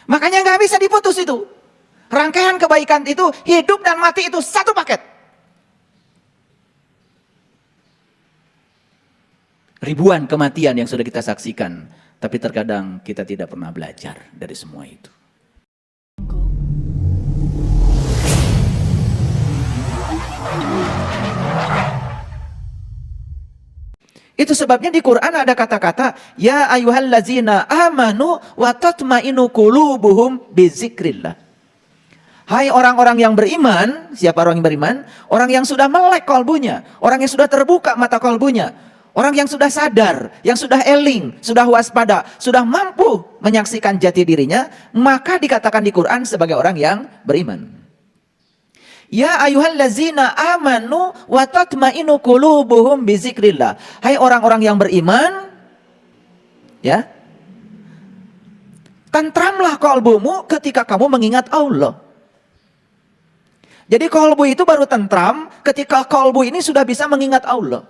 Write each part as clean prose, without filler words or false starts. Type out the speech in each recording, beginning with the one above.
Makanya nggak bisa diputus itu. Rangkaian kebaikan itu, hidup dan mati itu satu paket. Ribuan kematian yang sudah kita saksikan, tapi terkadang kita tidak pernah belajar dari semua itu. Itu sebabnya di Quran ada kata-kata, ya ayyuhallazina amanu wa tatmainu qulubuhum bizikrillah. Hai orang-orang yang beriman, siapa orang yang beriman? Orang yang sudah melek kalbunya, orang yang sudah terbuka mata kalbunya, orang yang sudah sadar, yang sudah eling, sudah waspada, sudah mampu menyaksikan jati dirinya, maka dikatakan di Quran sebagai orang yang beriman. Ya ayyuhallazina amanu wa tatmainu qulubuhum bizikrillah. Hai orang-orang yang beriman, ya. Tentramlah kalbumu ketika kamu mengingat Allah. Jadi kalbu itu baru tentram ketika kalbu ini sudah bisa mengingat Allah.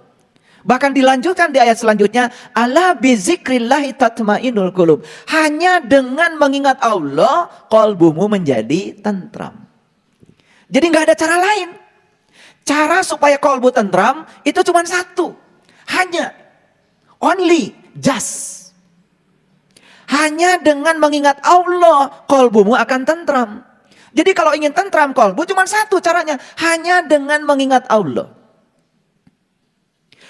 Bahkan dilanjutkan di ayat selanjutnya, ala bizikrillahi tatmainul qulub. Hanya dengan mengingat Allah, kalbumu menjadi tentram. Jadi nggak ada cara lain. Cara supaya kalbu tentram itu cuma satu. Hanya, only, just. Hanya dengan mengingat Allah, kalbumu akan tentram. Jadi kalau ingin tentram kalbu cuma satu caranya, hanya dengan mengingat Allah.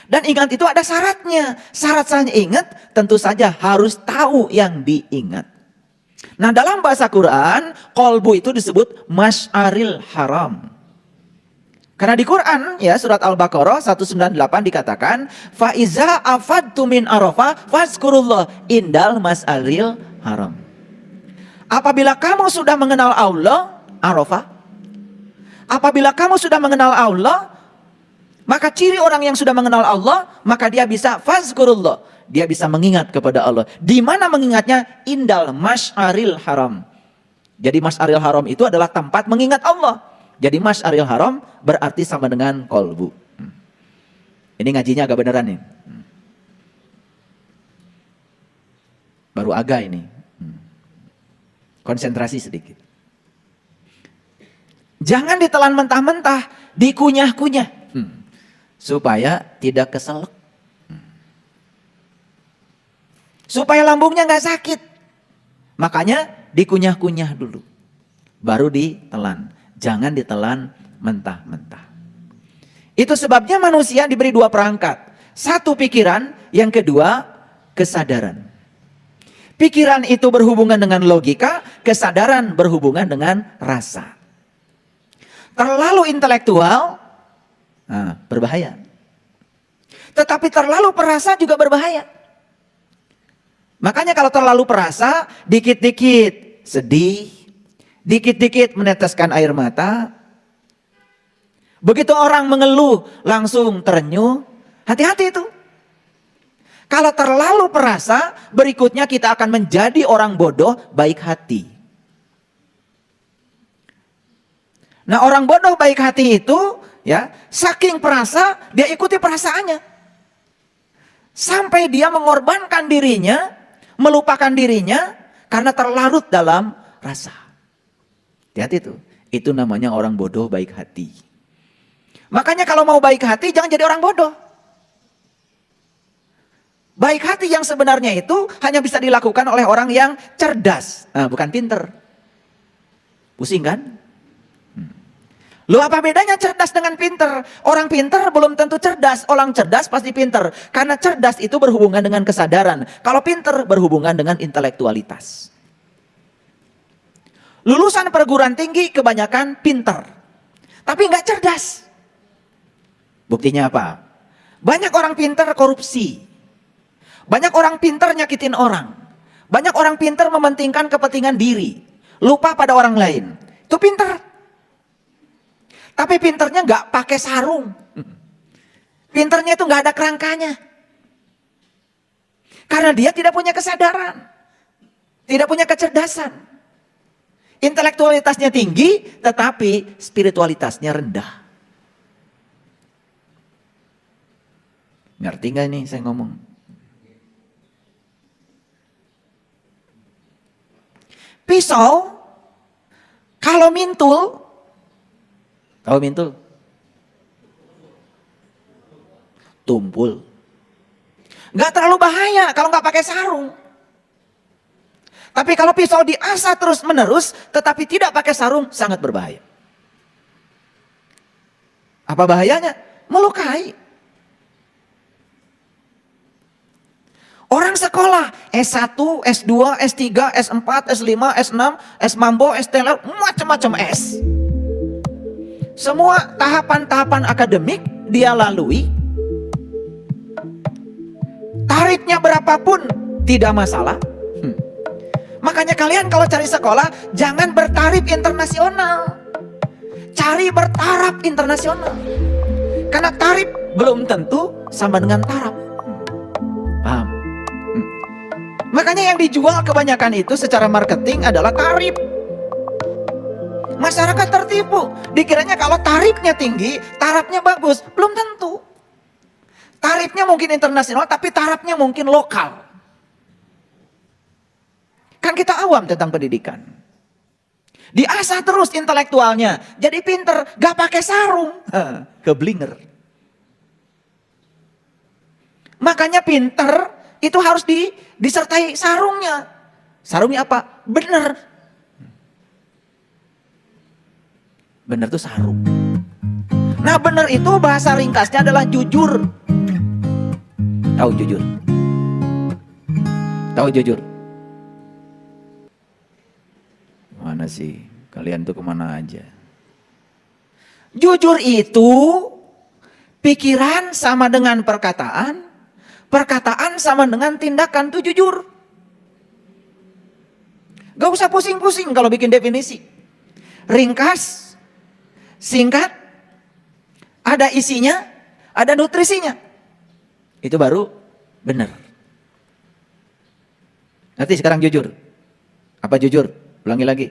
Dan ingat itu ada syaratnya. Syarat saya ingat tentu saja harus tahu yang diingat. Nah dalam bahasa Quran, kalbu itu disebut masy'aril haram. Karena di Quran ya surat Al-Baqarah 198 dikatakan, fa iza afadtu min Arafah fazkurullah indal masy'aril haram. Apabila kamu sudah mengenal Allah, Arafah. Apabila kamu sudah mengenal Allah, maka ciri orang yang sudah mengenal Allah, maka dia bisa fazkurullah. Dia bisa mengingat kepada Allah. Di mana mengingatnya? Indal masy'aril haram. Jadi masy'aril haram itu adalah tempat mengingat Allah. Jadi masy'aril haram berarti sama dengan kolbu. Ini ngajinya agak beneran nih. Baru agak ini. Konsentrasi sedikit. Jangan ditelan mentah-mentah, dikunyah-kunyah. Supaya tidak keselak. Supaya lambungnya nggak sakit. Makanya dikunyah-kunyah dulu. Baru ditelan. Jangan ditelan mentah-mentah. Itu sebabnya manusia diberi dua perangkat. Satu pikiran, yang kedua kesadaran. Pikiran itu berhubungan dengan logika, kesadaran berhubungan dengan rasa. Terlalu intelektual, berbahaya. Tetapi terlalu perasa juga berbahaya. Makanya kalau terlalu perasa, dikit-dikit sedih, dikit-dikit meneteskan air mata. Begitu orang mengeluh, langsung terenyuh. Hati-hati itu. Kalau terlalu perasa, berikutnya kita akan menjadi orang bodoh baik hati. Nah orang bodoh baik hati itu, ya saking perasa, dia ikuti perasaannya. Sampai dia mengorbankan dirinya, melupakan dirinya, karena terlarut dalam rasa. Hati-hati itu. Itu namanya orang bodoh baik hati. Makanya kalau mau baik hati, jangan jadi orang bodoh. Baik hati yang sebenarnya itu hanya bisa dilakukan oleh orang yang cerdas. Bukan pinter. Pusing kan? Loh apa bedanya cerdas dengan pinter? Orang pinter belum tentu cerdas. Orang cerdas pasti pinter. Karena cerdas itu berhubungan dengan kesadaran. Kalau pinter berhubungan dengan intelektualitas. Lulusan perguruan tinggi kebanyakan pinter. Tapi nggak cerdas. Buktinya apa? Banyak orang pinter korupsi. Banyak orang pinter nyakitin orang. Banyak orang pinter mementingkan kepentingan diri. Lupa pada orang lain. Itu pinter. Tapi pinternya nggak pakai sarung. Pinternya itu nggak ada kerangkanya. Karena dia tidak punya kesadaran. Tidak punya kecerdasan. Intelektualitasnya tinggi, tetapi spiritualitasnya rendah. Ngerti nggak nih saya ngomong? Pisau, kalau mintul, tahu mintul? Tumpul. Nggak terlalu bahaya kalau nggak pakai sarung. Tapi kalau pisau diasah terus menerus, tetapi tidak pakai sarung, sangat berbahaya. Apa bahayanya? Melukai. Orang sekolah S1, S2, S3, S4, S5, S6, S Mambo, S Teler, macam-macam S. Semua tahapan-tahapan akademik dia lalui. Tarifnya berapapun tidak masalah. Makanya kalian kalau cari sekolah jangan bertarif internasional. Cari bertaraf internasional. Karena tarif belum tentu sama dengan taraf. Paham? Makanya yang dijual kebanyakan itu secara marketing adalah tarif. Masyarakat tertipu. Dikiranya kalau tarifnya tinggi, tarafnya bagus. Belum tentu. Tarifnya mungkin internasional, tapi tarafnya mungkin lokal. Kan kita awam tentang pendidikan. Diasah terus intelektualnya. Jadi pinter, gak pakai sarung. Keblinger. Makanya pinter itu harus disertai sarungnya. Sarungnya apa? Bener. Bener itu sarung. Nah bener itu bahasa ringkasnya adalah jujur. Tahu jujur? Tahu jujur? Mana sih? Kalian tuh kemana aja? Jujur itu pikiran sama dengan perkataan, perkataan sama dengan tindakan, itu jujur. Gak usah pusing-pusing kalau bikin definisi. Ringkas, singkat, ada isinya, ada nutrisinya. Itu baru benar. Nanti sekarang jujur. Apa jujur? Ulangi lagi.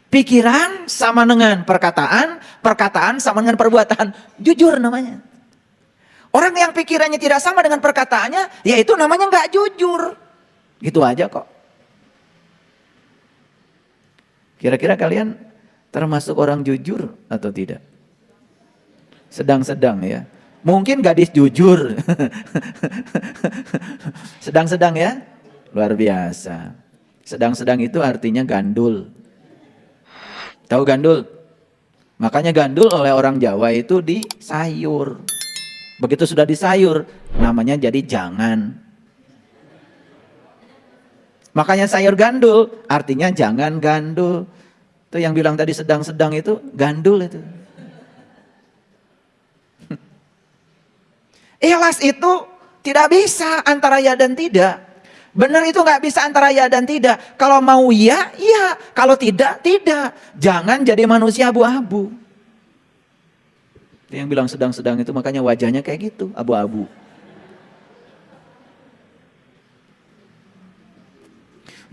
Pikiran sama dengan perkataan, perkataan sama dengan perbuatan. Jujur namanya. Orang yang pikirannya tidak sama dengan perkataannya, ya itu namanya nggak jujur. Gitu aja kok. Kira-kira kalian termasuk orang jujur atau tidak? Sedang-sedang ya. Mungkin gadis jujur. Sedang-sedang ya. Luar biasa. Sedang-sedang itu artinya gandul. Tahu gandul? Makanya gandul oleh orang Jawa itu disayur. Begitu sudah disayur, namanya jadi jangan. Makanya sayur gandul, artinya jangan gandul. Itu yang bilang tadi sedang-sedang itu, gandul itu. Ikhlas itu tidak bisa antara ya dan tidak. Benar itu nggak bisa antara ya dan tidak. Kalau mau ya, ya. Kalau tidak, tidak. Jangan jadi manusia abu-abu. Yang bilang sedang-sedang itu makanya wajahnya kayak gitu, abu-abu.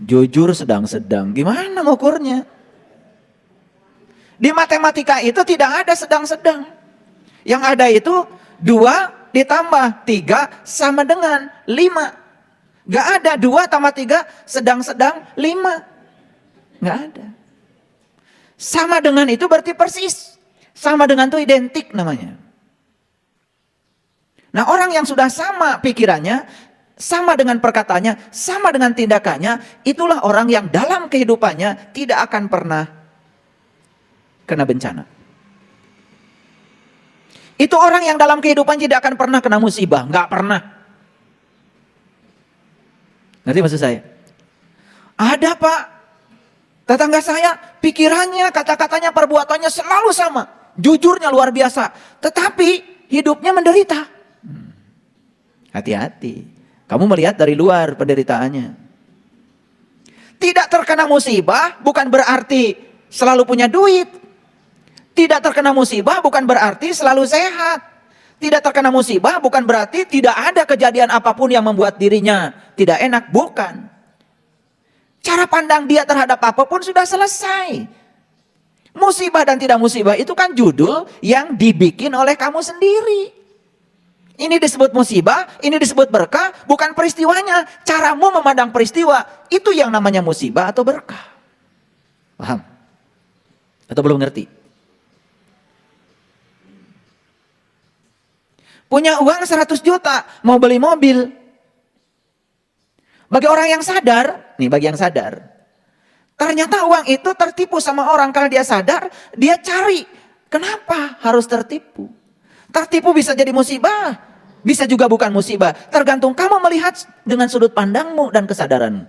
Jujur sedang-sedang, gimana ngukurnya? Di matematika itu tidak ada sedang-sedang. Yang ada itu 2 ditambah 3 sama dengan 5. Gak ada 2 tambah 3 sedang-sedang 5. Gak ada. Sama dengan itu berarti persis. Sama dengan itu identik namanya. Nah orang yang sudah sama pikirannya, sama dengan perkataannya, sama dengan tindakannya, itulah orang yang dalam kehidupannya tidak akan pernah kena bencana. Itu orang yang dalam kehidupan tidak akan pernah kena musibah, nggak pernah. Ngerti maksud saya? Ada pak, tetangga saya pikirannya, kata-katanya, perbuatannya selalu sama. Jujurnya luar biasa, tetapi hidupnya menderita. Hati-hati, kamu melihat dari luar penderitaannya. Tidak terkena musibah bukan berarti selalu punya duit. Tidak terkena musibah bukan berarti selalu sehat. Tidak terkena musibah bukan berarti tidak ada kejadian apapun yang membuat dirinya tidak enak, bukan. Cara pandang dia terhadap apapun sudah selesai. Musibah dan tidak musibah itu kan judul yang dibikin oleh kamu sendiri. Ini disebut musibah, ini disebut berkah, bukan peristiwanya. Caramu memandang peristiwa, itu yang namanya musibah atau berkah. Paham? Atau belum ngerti? Punya uang 100 juta, mau beli mobil. Bagi orang yang sadar, bagi yang sadar, ternyata uang itu tertipu sama orang. Kalau dia sadar, dia cari. Kenapa harus tertipu? Tertipu bisa jadi musibah, bisa juga bukan musibah. Tergantung kamu melihat dengan sudut pandangmu dan kesadaran.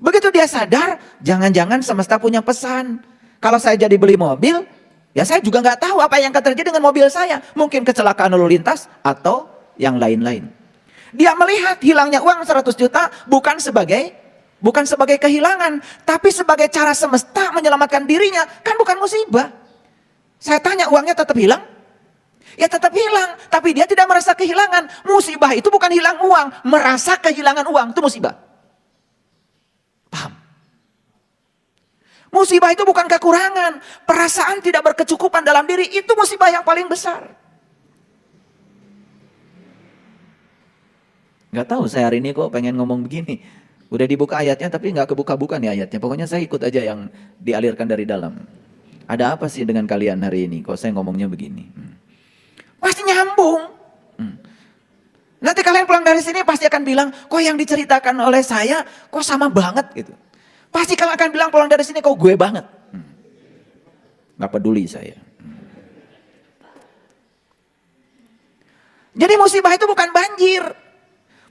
Begitu dia sadar, jangan-jangan semesta punya pesan. Kalau saya jadi beli mobil, ya saya juga nggak tahu apa yang akan terjadi dengan mobil saya. Mungkin kecelakaan lalu lintas atau yang lain-lain. Dia melihat hilangnya uang 100 juta bukan sebagai kehilangan, tapi sebagai cara semesta menyelamatkan dirinya. Kan bukan musibah. Saya tanya, uangnya tetap hilang? Ya tetap hilang, tapi dia tidak merasa kehilangan. Musibah itu bukan hilang uang, merasa kehilangan uang itu musibah. Paham? Musibah itu bukan kekurangan, perasaan tidak berkecukupan dalam diri, itu musibah yang paling besar. Gak tahu saya hari ini kok pengen ngomong begini. Udah dibuka ayatnya tapi gak kebuka-buka nih ayatnya. Pokoknya saya ikut aja yang dialirkan dari dalam. Ada apa sih dengan kalian hari ini? Kok saya ngomongnya begini? Pasti nyambung. Nanti kalian pulang dari sini pasti akan bilang, kok yang diceritakan oleh saya kok sama banget gitu. Pasti kalian akan bilang pulang dari sini kok gue banget. Gak peduli saya. Jadi musibah itu bukan banjir.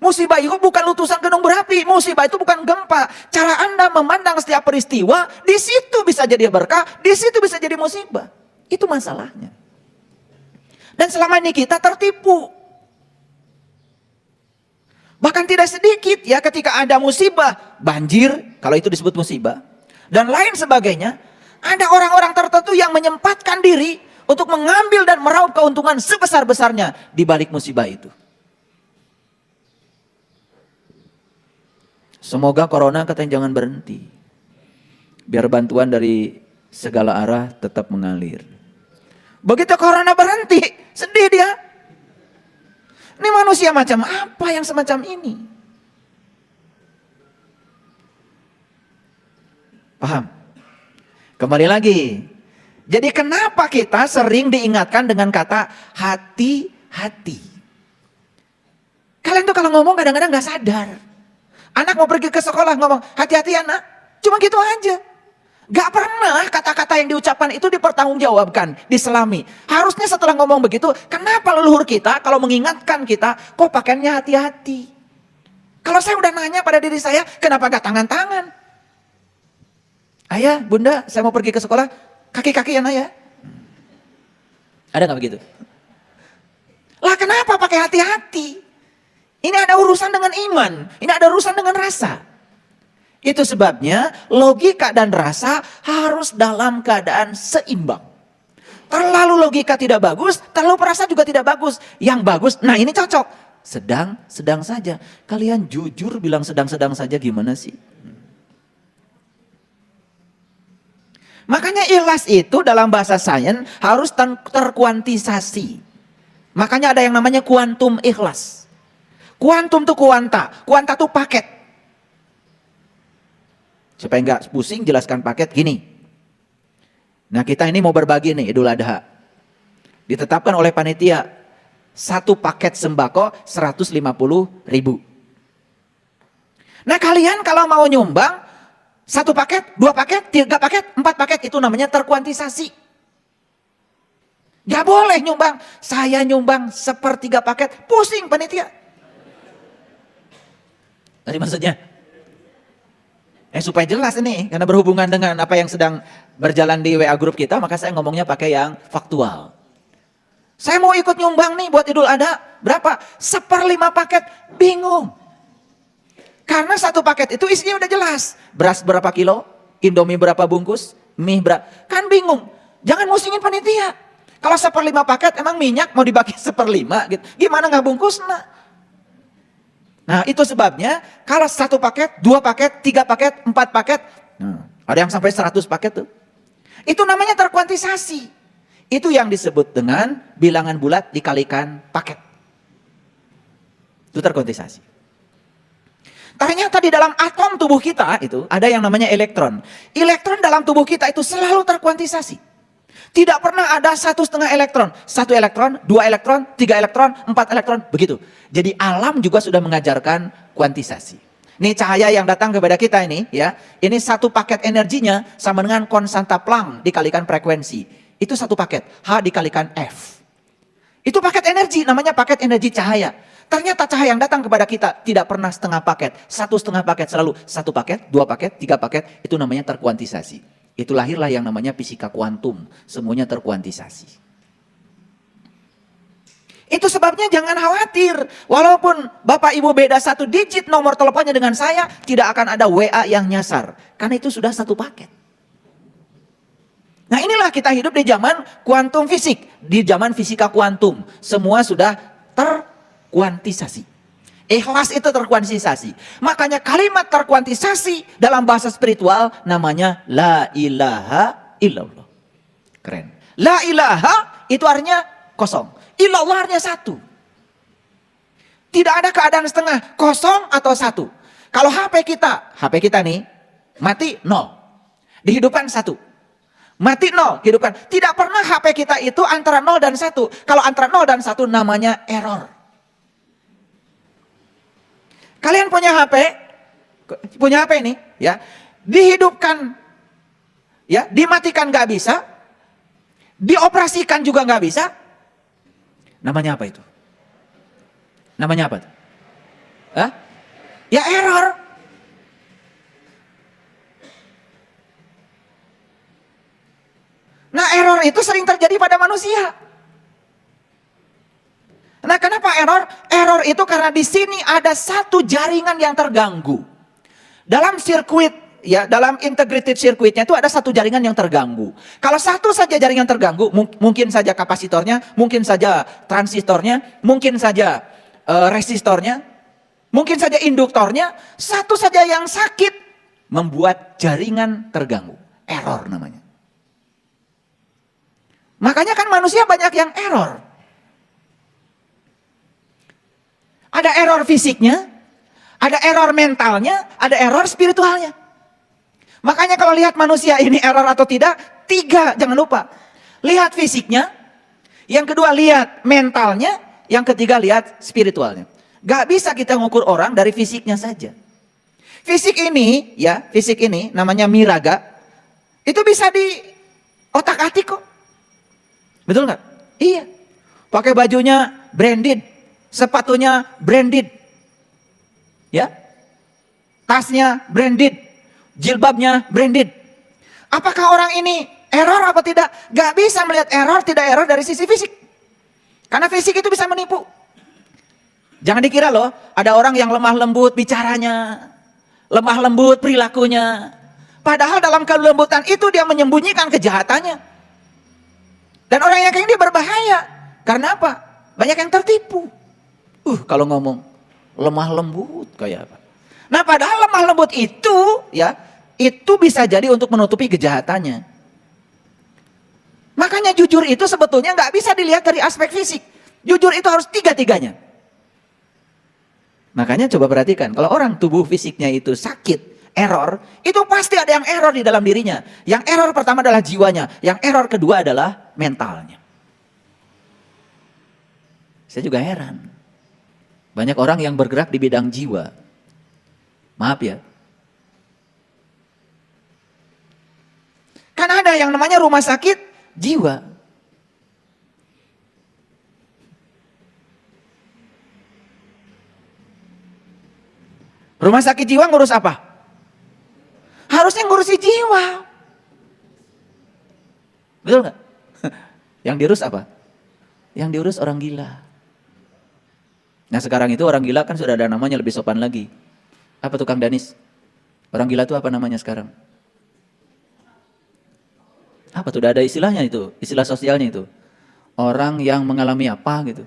Musibah itu bukan letusan gunung berapi. Musibah itu bukan gempa. Cara Anda memandang setiap peristiwa, di situ bisa jadi berkah, di situ bisa jadi musibah. Itu masalahnya. Dan selama ini kita tertipu. Bahkan tidak sedikit ya ketika ada musibah, banjir, kalau itu disebut musibah, dan lain sebagainya, ada orang-orang tertentu yang menyempatkan diri untuk mengambil dan meraup keuntungan sebesar-besarnya di balik musibah itu. Semoga corona katanya jangan berhenti. Biar bantuan dari segala arah tetap mengalir. Begitu corona berhenti, sedih dia. Ini manusia macam apa yang semacam ini? Paham? Kembali lagi. Jadi kenapa kita sering diingatkan dengan kata hati-hati? Kalian tuh kalau ngomong kadang-kadang gak sadar. Anak mau pergi ke sekolah ngomong, hati-hati anak. Cuma gitu aja. Gak pernah kata-kata yang diucapkan itu dipertanggungjawabkan, diselami. Harusnya setelah ngomong begitu, kenapa leluhur kita kalau mengingatkan kita, kok pakaiannya hati-hati? Kalau saya udah nanya pada diri saya, kenapa gak tangan-tangan? Ayah, bunda, saya mau pergi ke sekolah, kaki-kakian ayah. Ada gak begitu? Lah kenapa pakai hati-hati? Ini ada urusan dengan iman, ini ada urusan dengan rasa. Itu sebabnya logika dan rasa harus dalam keadaan seimbang. Terlalu logika tidak bagus, terlalu perasa juga tidak bagus. Yang bagus, nah ini cocok. Sedang saja. Kalian jujur bilang sedang-sedang saja gimana sih? Makanya ikhlas itu dalam bahasa sains harus terkuantisasi. Makanya ada yang namanya kuantum ikhlas. Kuantum tuh kuanta tuh paket. Supaya nggak pusing jelaskan paket gini. Nah kita ini mau berbagi nih Idul Adha. Ditetapkan oleh panitia. Satu paket sembako 150.000. Nah kalian kalau mau nyumbang. Satu paket, 2 paket, 3 paket, 4 paket. Itu namanya terkuantisasi. Gak boleh nyumbang. Saya nyumbang 1/3 paket. Pusing panitia. Tadi maksudnya? Supaya jelas ini, karena berhubungan dengan apa yang sedang berjalan di WA grup kita, maka saya ngomongnya pakai yang faktual. Saya mau ikut nyumbang nih buat Idul Adha, berapa? 1/5 paket, bingung. Karena satu paket itu isinya udah jelas, beras berapa kilo, Indomie berapa bungkus, mie berapa, kan bingung. Jangan musingin panitia. Kalau 1/5 paket, emang minyak mau dibagi 1/5 gitu, gimana nggak bungkus? Nah itu sebabnya kalau 1 paket, 2 paket, 3 paket, 4 paket, ada yang sampai 100 paket tuh. Itu namanya terkuantisasi. Itu yang disebut dengan bilangan bulat dikalikan paket. Itu terkuantisasi. Ternyata di dalam atom tubuh kita itu ada yang namanya elektron. Elektron dalam tubuh kita itu selalu terkuantisasi. Tidak pernah ada 1,5 elektron. 1 elektron, 2 elektron, 3 elektron, 4 elektron, begitu. Jadi alam juga sudah mengajarkan kuantisasi. Ini cahaya yang datang kepada kita ini, ya. Ini satu paket energinya sama dengan konstanta Planck dikalikan frekuensi. Itu satu paket, H dikalikan F. Itu paket energi, namanya paket energi cahaya. Ternyata cahaya yang datang kepada kita tidak pernah setengah paket. 1,5 paket, selalu 1 paket, 2 paket, 3 paket. Itu namanya terkuantisasi. Itu lahirlah yang namanya fisika kuantum. Semuanya terkuantisasi. Itu sebabnya jangan khawatir. Walaupun Bapak Ibu beda 1 digit nomor teleponnya dengan saya, tidak akan ada WA yang nyasar. Karena itu sudah 1 paket. Nah inilah kita hidup di zaman kuantum fisik. Di zaman fisika kuantum. Semua sudah terkuantisasi. Ikhlas itu terkuantisasi. Makanya kalimat terkuantisasi dalam bahasa spiritual namanya la ilaha illallah. Keren. La ilaha itu artinya kosong. Illallah artinya 1. Tidak ada keadaan setengah, kosong atau 1. Kalau HP kita nih mati 0. Dihidupkan 1. Mati 0, hidupkan. Tidak pernah HP kita itu antara 0 dan 1. Kalau antara 0 dan 1 namanya error. Kalian punya HP ini, ya, dihidupkan, ya, dimatikan nggak bisa, dioperasikan juga nggak bisa. Namanya apa itu? Namanya apa? Hah? Ya error. Nah error itu sering terjadi pada manusia. Nah kenapa error? Error itu karena di sini ada 1 jaringan yang terganggu. Dalam sirkuit, ya, dalam integrated circuitnya itu ada 1 jaringan yang terganggu. Kalau 1 saja jaringan terganggu, mungkin saja kapasitornya, mungkin saja transistornya, mungkin saja resistornya, mungkin saja induktornya, 1 saja yang sakit membuat jaringan terganggu. Error namanya. Makanya kan manusia banyak yang error. Ada error fisiknya, ada error mentalnya, ada error spiritualnya. Makanya kalau lihat manusia ini error atau tidak, 3 jangan lupa. Lihat fisiknya, yang kedua lihat mentalnya, yang ketiga lihat spiritualnya. Gak bisa kita ngukur orang dari fisiknya saja. Fisik ini, ya, fisik ini namanya miraga, itu bisa di otak-atik kok. Betul nggak? Iya. Pakai bajunya branded, sepatunya branded, ya, tasnya branded, jilbabnya branded. Apakah orang ini error apa tidak? Gak bisa melihat error tidak error dari sisi fisik. Karena fisik itu bisa menipu. Jangan dikira loh, ada orang yang lemah lembut bicaranya, lemah lembut perilakunya. Padahal dalam kelembutan itu dia menyembunyikan kejahatannya. Dan orang yang kayak ini berbahaya. Karena apa? Banyak yang tertipu. Kalau ngomong lemah lembut kayak apa? Nah, padahal lemah lembut itu, ya, itu bisa jadi untuk menutupi kejahatannya. Makanya jujur itu sebetulnya nggak bisa dilihat dari aspek fisik. Jujur itu harus 3-tiganya. Makanya coba perhatikan, kalau orang tubuh fisiknya itu sakit, error, itu pasti ada yang error di dalam dirinya. Yang error pertama adalah jiwanya, yang error kedua adalah mentalnya. Saya juga heran. Banyak orang yang bergerak di bidang jiwa. Maaf ya. Kan ada yang namanya rumah sakit jiwa. Rumah sakit jiwa ngurus apa? Harusnya ngurusi jiwa. Betul nggak? Yang diurus apa? Yang diurus orang gila. Nah sekarang itu orang gila kan sudah ada namanya lebih sopan lagi. Apa tukang Danis? Orang gila itu apa namanya sekarang? Apa tuh, udah ada istilahnya itu, istilah sosialnya itu. Orang yang mengalami apa gitu.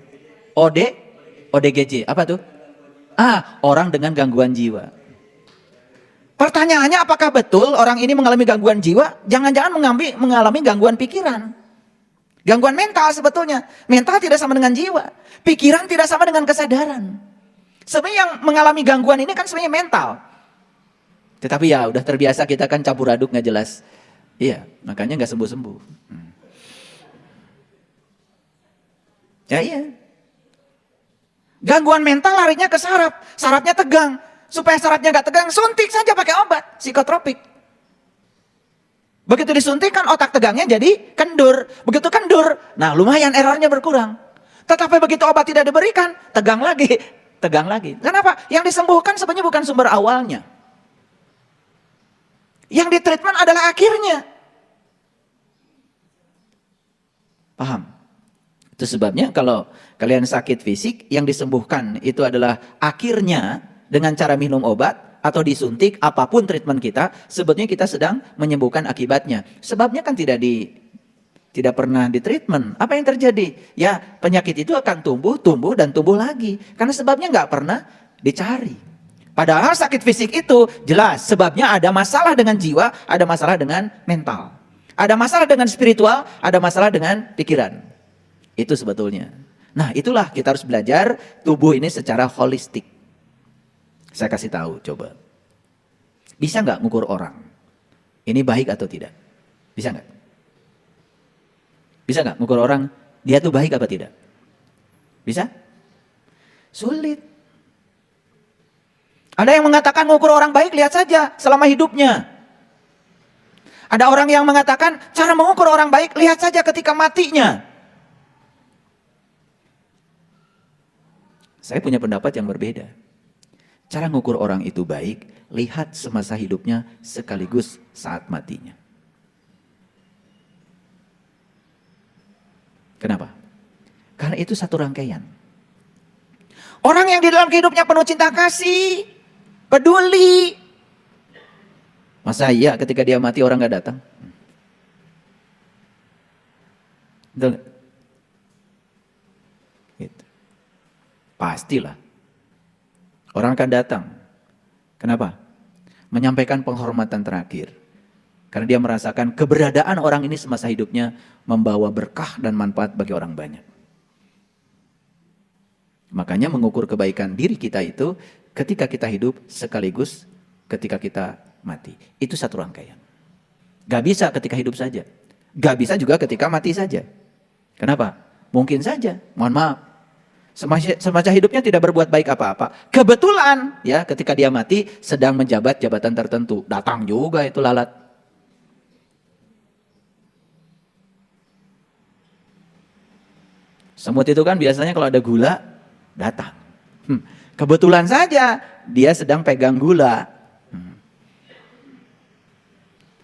ODGJ, apa tuh? Orang dengan gangguan jiwa. Pertanyaannya apakah betul orang ini mengalami gangguan jiwa? Jangan-jangan mengalami gangguan pikiran. Gangguan mental sebetulnya. Mental tidak sama dengan jiwa. Pikiran tidak sama dengan kesadaran. Sebenarnya yang mengalami gangguan ini kan sebenarnya mental. Tetapi ya udah terbiasa kita kan campur aduk nggak jelas. Iya, makanya nggak sembuh-sembuh. Ya iya. Gangguan mental larinya ke saraf. Sarafnya tegang. Supaya sarafnya nggak tegang, suntik saja pakai obat psikotropik. Begitu disuntik kan otak tegangnya jadi kendur. Begitu kendur, nah lumayan errornya berkurang. Tetapi begitu obat tidak diberikan, tegang lagi. Tegang lagi. Kenapa? Yang disembuhkan sebenarnya bukan sumber awalnya. Yang ditreatment adalah akhirnya. Paham? Itu sebabnya kalau kalian sakit fisik, yang disembuhkan itu adalah akhirnya dengan cara minum obat atau disuntik, apapun treatment kita, sebetulnya kita sedang menyembuhkan akibatnya. Sebabnya kan tidak pernah ditreatment. Apa yang terjadi? Ya penyakit itu akan tumbuh dan tumbuh lagi. Karena sebabnya nggak pernah dicari. Padahal sakit fisik itu jelas sebabnya ada masalah dengan jiwa, ada masalah dengan mental. Ada masalah dengan spiritual, ada masalah dengan pikiran. Itu sebetulnya. Nah itulah kita harus belajar tubuh ini secara holistik. Saya kasih tahu coba. Bisa nggak ngukur orang? Ini baik atau tidak? Bisa nggak? Bisa nggak ngukur orang? Dia tuh baik apa tidak? Bisa? Sulit. Ada yang mengatakan ngukur orang baik, lihat saja selama hidupnya. Ada orang yang mengatakan cara mengukur orang baik, lihat saja ketika matinya. Saya punya pendapat yang berbeda. Cara mengukur orang itu baik, lihat semasa hidupnya sekaligus saat matinya. Kenapa? Karena itu satu rangkaian. Orang yang di dalam hidupnya penuh cinta kasih, peduli. Masa iya ketika dia mati orang gak datang? Betul gak? Gitu. Pastilah. Orang akan datang. Kenapa? Menyampaikan penghormatan terakhir. Karena dia merasakan keberadaan orang ini semasa hidupnya membawa berkah dan manfaat bagi orang banyak. Makanya mengukur kebaikan diri kita itu ketika kita hidup sekaligus ketika kita mati. Itu satu rangkaian. Gak bisa ketika hidup saja. Gak bisa juga ketika mati saja. Kenapa? Mungkin saja, mohon maaf. Semasa hidupnya tidak berbuat baik apa-apa. Kebetulan ya ketika dia mati sedang menjabat jabatan tertentu. Datang juga itu lalat. Semut itu kan biasanya kalau ada gula datang. Kebetulan saja dia sedang pegang gula.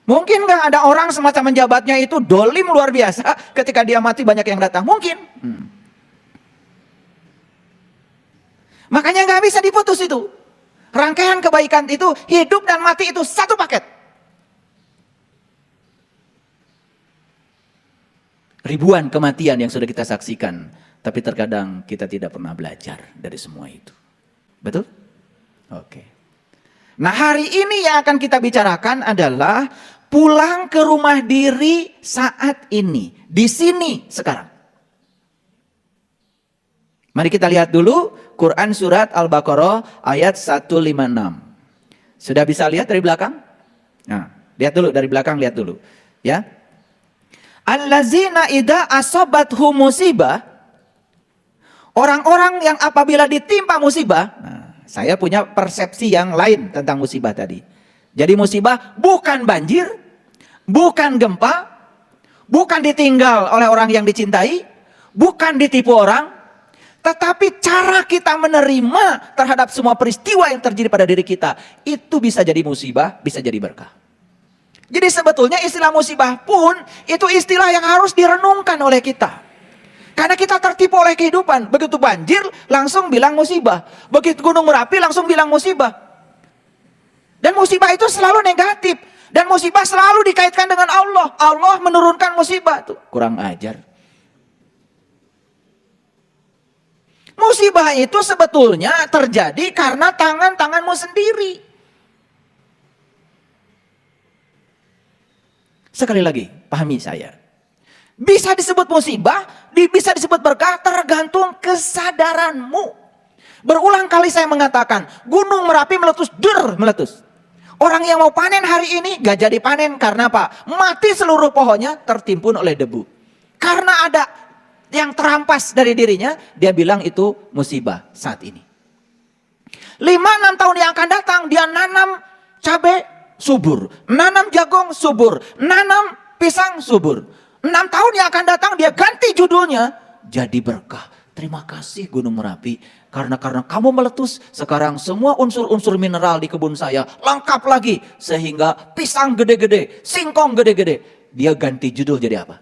Mungkin nggak ada orang semacam menjabatnya itu dolim luar biasa ketika dia mati banyak yang datang? Mungkin. Makanya nggak bisa diputus itu. Rangkaian kebaikan itu hidup dan mati itu satu paket. Ribuan kematian yang sudah kita saksikan, tapi terkadang kita tidak pernah belajar dari semua itu. Betul? Oke. Nah hari ini yang akan kita bicarakan adalah pulang ke rumah diri saat ini. Di sini sekarang. Mari kita lihat dulu Quran surat Al-Baqarah ayat 156. Sudah bisa lihat dari belakang? Nah, lihat dulu dari belakang, lihat dulu. Ya. Allazina idza asabathum musibah. Orang-orang yang apabila ditimpa musibah. Nah, saya punya persepsi yang lain tentang musibah tadi. Jadi musibah bukan banjir, bukan gempa, bukan ditinggal oleh orang yang dicintai, bukan ditipu orang, tetapi cara kita menerima terhadap semua peristiwa yang terjadi pada diri kita, itu bisa jadi musibah, bisa jadi berkah. Jadi sebetulnya istilah musibah pun itu istilah yang harus direnungkan oleh kita. Karena kita tertipu oleh kehidupan. Begitu banjir langsung bilang musibah. Begitu gunung Merapi langsung bilang musibah. Dan musibah itu selalu negatif. Dan musibah selalu dikaitkan dengan Allah. Allah menurunkan musibah. Tuh, kurang ajar. Musibah itu sebetulnya terjadi karena tangan-tanganmu sendiri. Sekali lagi, pahami saya. Bisa disebut musibah, bisa disebut berkah, tergantung kesadaranmu. Berulang kali saya mengatakan, gunung Merapi meletus, meletus. Orang yang mau panen hari ini gak jadi panen karena apa? Mati seluruh pohonnya tertimbun oleh debu. Karena ada yang terampas dari dirinya, dia bilang itu musibah saat ini. 5-6 tahun yang akan datang dia nanam cabai subur, nanam jagung subur, nanam pisang subur. 6 tahun yang akan datang dia ganti judulnya jadi berkah. Terima kasih Gunung Merapi, karena kamu meletus, sekarang semua unsur-unsur mineral di kebun saya lengkap lagi. Sehingga pisang gede-gede, singkong gede-gede. Dia ganti judul jadi apa?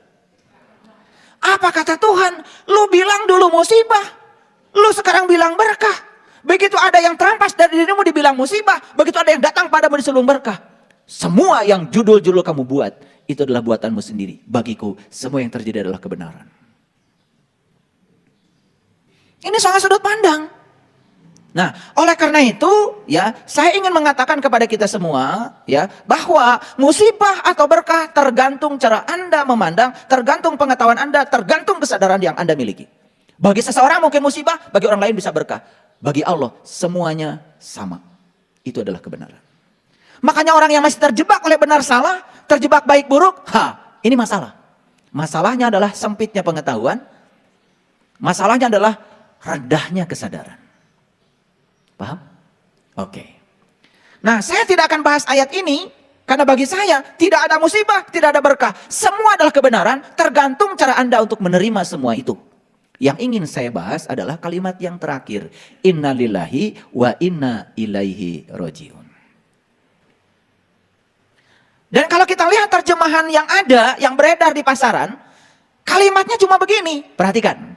Apa kata Tuhan? Lu bilang dulu musibah, lu sekarang bilang berkah. Begitu ada yang terampas dari dirimu dibilang musibah, begitu ada yang datang padamu disebut berkah. Semua yang judul-judul kamu buat, itu adalah buatanmu sendiri. Bagiku, semua yang terjadi adalah kebenaran. Ini soal sudut pandang. Nah, oleh karena itu, ya, saya ingin mengatakan kepada kita semua, ya, bahwa musibah atau berkah tergantung cara Anda memandang, tergantung pengetahuan Anda, tergantung kesadaran yang Anda miliki. Bagi seseorang mungkin musibah, bagi orang lain bisa berkah. Bagi Allah, semuanya sama. Itu adalah kebenaran. Makanya orang yang masih terjebak oleh benar salah, terjebak baik buruk, ini masalah. Masalahnya adalah sempitnya pengetahuan, masalahnya adalah rendahnya kesadaran. Paham? Oke. Nah, saya tidak akan bahas ayat ini karena bagi saya tidak ada musibah, tidak ada berkah. Semua adalah kebenaran, tergantung cara Anda untuk menerima semua itu. Yang ingin saya bahas adalah kalimat yang terakhir. Innalillahi wa inna ilaihi rojiun. Dan kalau kita lihat terjemahan yang ada, yang beredar di pasaran, kalimatnya cuma begini. Perhatikan.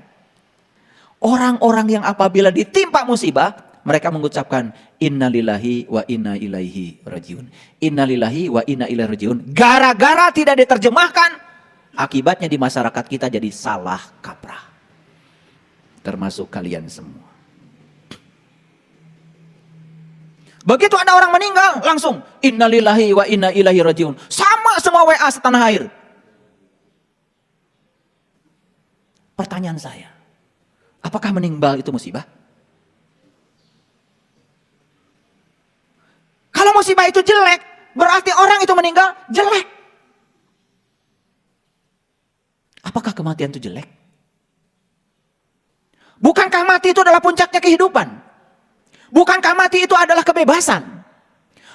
Orang-orang yang apabila ditimpa musibah, mereka mengucapkan innalillahi wa inna ilaihi rajiun. Innalillahi wa inna ilaihi rajiun. Gara-gara tidak diterjemahkan, akibatnya di masyarakat kita jadi salah kaprah. Termasuk kalian semua. Begitu ada orang meninggal, langsung innalillahi wa inna ilaihi rajiun. Sama semua WA setanah air. Pertanyaan saya, apakah meninggal itu musibah? Kalau musibah itu jelek, berarti orang itu meninggal jelek. Apakah kematian itu jelek? Bukankah mati itu adalah puncaknya kehidupan? Bukankah mati itu adalah kebebasan?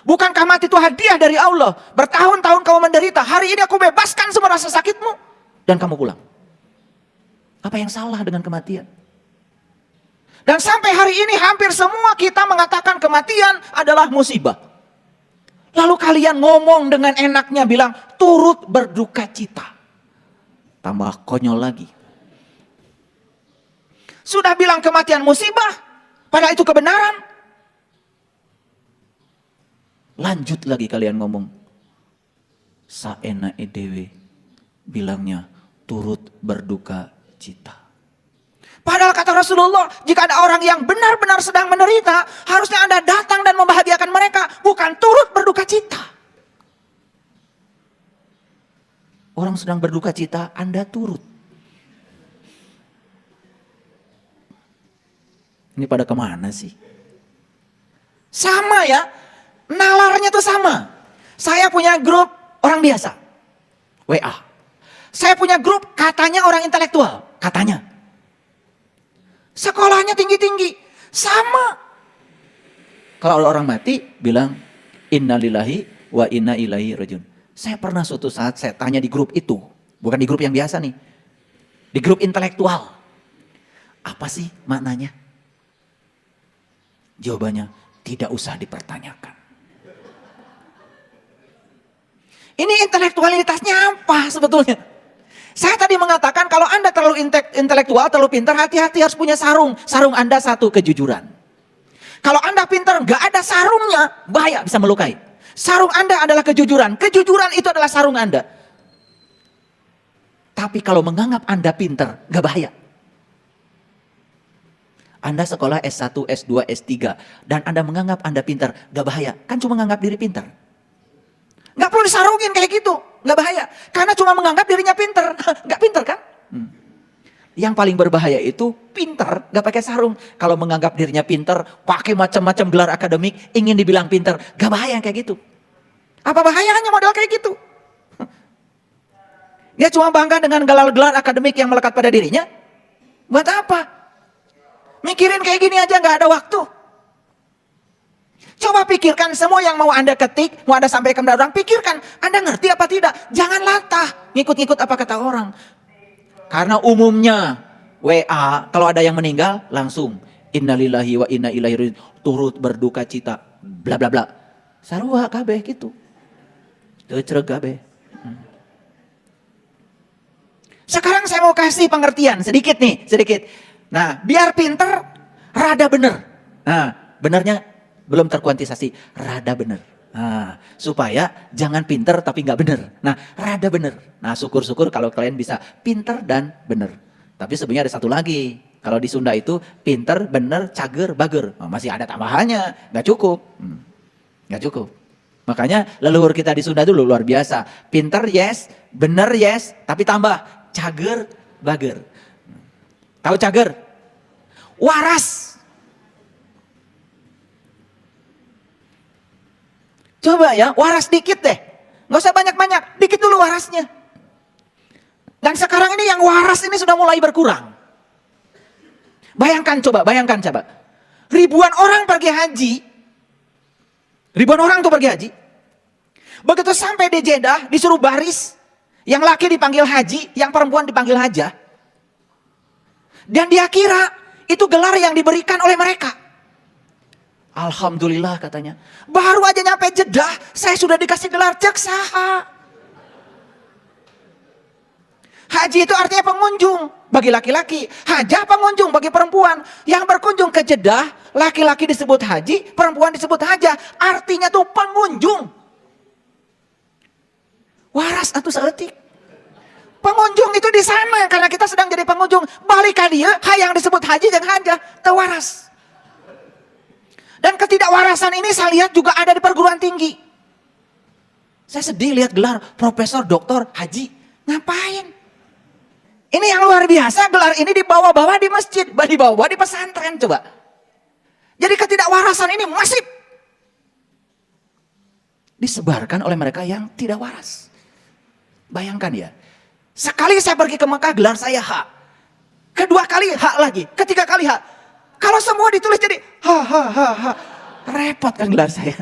Bukankah mati itu hadiah dari Allah? Bertahun-tahun kamu menderita, hari ini aku bebaskan semua rasa sakitmu, dan kamu pulang. Apa yang salah dengan kematian? Dan sampai hari ini hampir semua kita mengatakan kematian adalah musibah. Lalu kalian ngomong dengan enaknya bilang turut berduka cita. Tambah konyol lagi. Sudah bilang kematian musibah, padahal itu kebenaran. Lanjut lagi kalian ngomong. Saena edewe bilangnya turut berduka cita. Padahal kata Rasulullah, jika ada orang yang benar-benar sedang menderita, harusnya Anda datang dan membahagiakan mereka, bukan turut berduka cita. Orang sedang berduka cita, Anda turut. Ini pada kemana sih? Sama ya, nalarnya tuh sama. Saya punya grup orang biasa, WA. Saya punya grup katanya orang intelektual, katanya. Sekolahnya tinggi-tinggi, sama. Kalau orang mati bilang innalillahi wa inna ilaihi rajiun. Saya pernah suatu saat saya tanya di grup itu, bukan di grup yang biasa nih. Di grup intelektual. Apa sih maknanya? Jawabannya tidak usah dipertanyakan. Ini intelektualitasnya apa sebetulnya? Saya tadi mengatakan kalau Anda terlalu intelektual, terlalu pintar, hati-hati harus punya sarung. Sarung Anda satu, kejujuran. Kalau Anda pintar, gak ada sarungnya, bahaya, bisa melukai. Sarung Anda adalah kejujuran. Kejujuran itu adalah sarung Anda. Tapi kalau menganggap Anda pintar, gak bahaya. Anda sekolah S1, S2, S3, dan Anda menganggap Anda pintar, gak bahaya. Kan cuma menganggap diri pintar. Gak perlu disarungin kayak gitu, gak bahaya. Karena cuma menganggap dirinya pintar, gak pintar kan? Yang paling berbahaya itu pintar, gak pakai sarung. Kalau menganggap dirinya pintar, pakai macam-macam gelar akademik, ingin dibilang pintar, gak bahaya yang kayak gitu. Apa bahayanya model kayak gitu? Dia cuma bangga dengan gelar-gelar akademik yang melekat pada dirinya. Buat apa? Mikirin kayak gini aja nggak ada waktu. Coba pikirkan semua yang mau Anda ketik, mau Anda sampaikan kepada orang, pikirkan. Anda ngerti apa tidak? Jangan latah, ngikut-ngikut apa kata orang. Karena umumnya WA, kalau ada yang meninggal, langsung innalillahi wa inna ilaihi raji'un, turut berduka cita, bla bla bla. Sarua kabeh gitu. Teu kabeh. Sekarang saya mau kasih pengertian sedikit nih, sedikit. Nah, biar pinter, rada bener. Nah, benernya belum terkuantisasi, rada bener. Nah, supaya jangan pinter tapi nggak bener. Nah, rada bener. Nah, syukur-syukur kalau kalian bisa pinter dan bener. Tapi sebenarnya ada satu lagi. Kalau di Sunda itu pinter, bener, cager, bager. Nah, masih ada tambahannya, nggak cukup. Nggak cukup. Makanya leluhur kita di Sunda dulu luar biasa. Pinter yes, bener yes, tapi tambah cager, bager. Tahu cager? Waras. Coba ya, waras dikit deh. Nggak usah banyak-banyak, dikit dulu warasnya. Dan sekarang ini yang waras ini sudah mulai berkurang. Bayangkan coba. Ribuan orang pergi haji. Ribuan orang tuh pergi haji. Begitu sampai di Jeddah, disuruh baris. Yang laki dipanggil haji, yang perempuan dipanggil hajah. Dan dia kira itu gelar yang diberikan oleh mereka. Alhamdulillah katanya. Baru aja nyampe Jeddah, saya sudah dikasih gelar cek saha. Haji itu artinya pengunjung bagi laki-laki. Hajah pengunjung bagi perempuan. Yang berkunjung ke Jeddah, laki-laki disebut haji, perempuan disebut hajah. Artinya tuh pengunjung. Waras atau seetik. Pengunjung itu di sana karena kita sedang jadi pengunjung. Balik ke dia, yang disebut haji dan hajah, tewaras. Dan ketidakwarasan ini saya lihat juga ada di perguruan tinggi. Saya sedih lihat gelar profesor, doktor, haji. Ngapain? Ini yang luar biasa, gelar ini dibawa-bawa di masjid, dibawa-bawa di pesantren coba. Jadi ketidakwarasan ini masif. Disebarkan oleh mereka yang tidak waras. Bayangkan ya. Sekali saya pergi ke Mekah, gelar saya H. Kedua kali H lagi. Ketiga kali H. Kalau semua ditulis jadi H. Repot kan gelar saya.